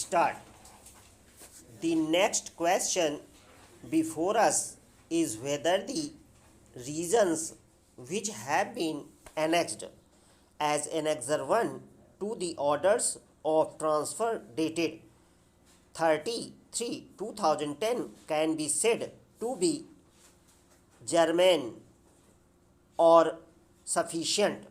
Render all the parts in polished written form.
start. The next question before us is whether the regions which have been annexed as Annexure 1 to the orders of transfer dated 30/3/2010 can be said to be germane or sufficient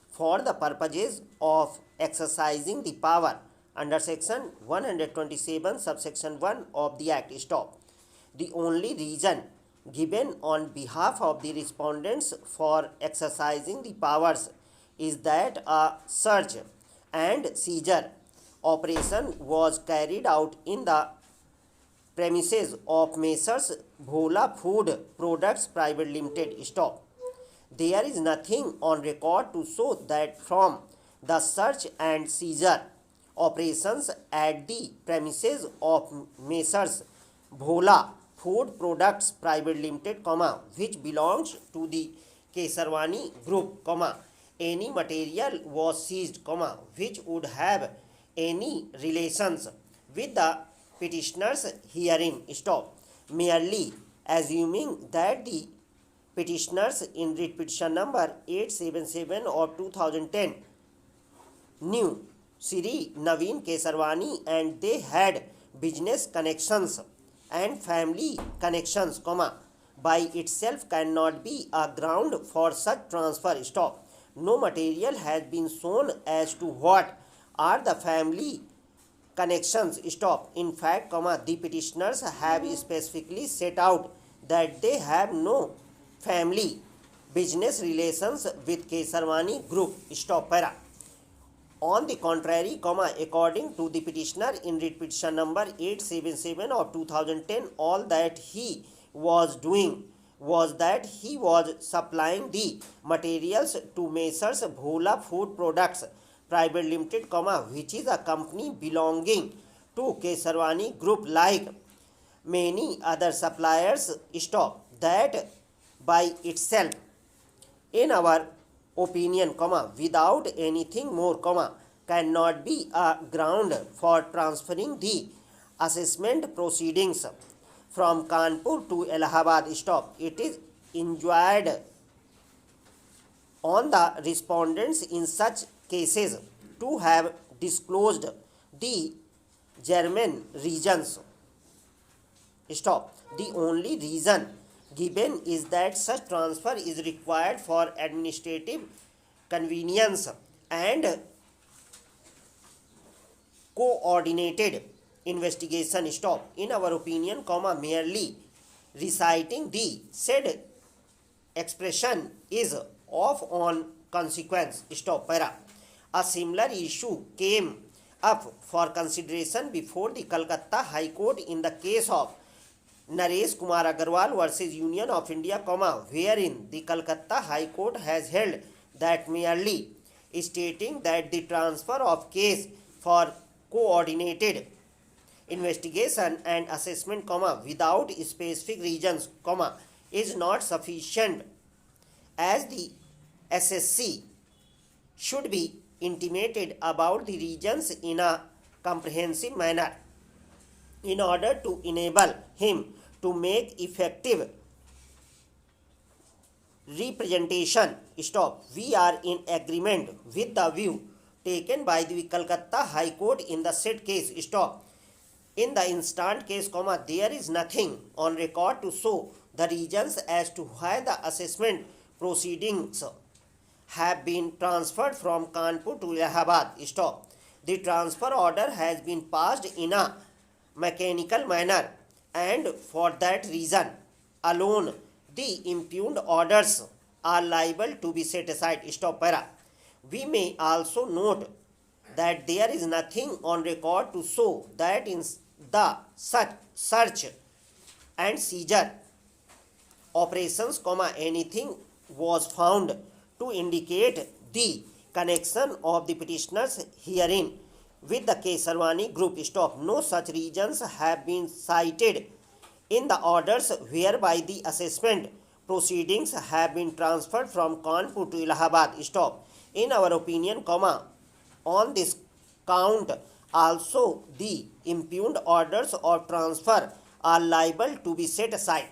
for the purposes of exercising the power under section 127 subsection 1 of the Act. Stop. The only reason given on behalf of the respondents for exercising the powers is that a search and seizure operation was carried out in the premises of Messrs. Bhola Food Products Private Limited. Stop. There is nothing on record to show that from the search and seizure operations at the premises of Messrs. Bhola Food Products Private Limited, which belongs to the Kesarwani Group, any material was seized, which would have any relations with the petitioners herein. Stop. Merely assuming that the petitioners in writ petition number 877 of 2010 knew Sri Naveen Kesarwani and they had business connections and family connections, by itself cannot be a ground for such transfer. Stop. No material has been shown as to what are the family connections. Stop. In fact, the petitioners have specifically set out that they have no family business relations with Kesarwani Group. Stop. Para. On the contrary, according to the petitioner in writ petition number 877 of 2010, all that he was doing was that he was supplying the materials to Messrs. Bhola Food Products Private Limited, which is a company belonging to Kesarwani Group like many other suppliers. Stop. That by itself, in our opinion, without anything more, cannot be a ground for transferring the assessment proceedings from Kanpur to Allahabad. Stop. It is enjoined on the respondents in such cases to have disclosed the germane regions. Stop. The only reason given is that such transfer is required for administrative convenience and coordinated investigation. Stop. In our opinion, merely reciting the said expression is of on consequence. Stop. Para. A similar issue came up for consideration before the Calcutta High Court in the case of Naresh Kumar Agarwal versus Union of India, wherein the Calcutta High Court has held that merely stating that the transfer of case for coordinated investigation and assessment, without specific regions, is not sufficient, as the SSC should be intimated about the regions in a comprehensive manner in order to enable him to make effective representation. Stop. We are in agreement with the view taken by the Calcutta High Court in the said case. Stop. In the instant case, there is nothing on record to show the regions as to why the assessment proceedings have been transferred from Kanpur to Allahabad. Stop. The transfer order has been passed in a mechanical manner, and for that reason alone the impugned orders are liable to be set aside. Stop. Para. We may also note that there is nothing on record to show that in the search and seizure operations, anything was found to indicate the connection of the petitioners herein with the Kesarwani Group. Stop. No such regions have been cited in the orders whereby the assessment proceedings have been transferred from Kanpur to Allahabad. Stop. In our opinion, on this count, Also, the impugned orders or transfer are liable to be set aside.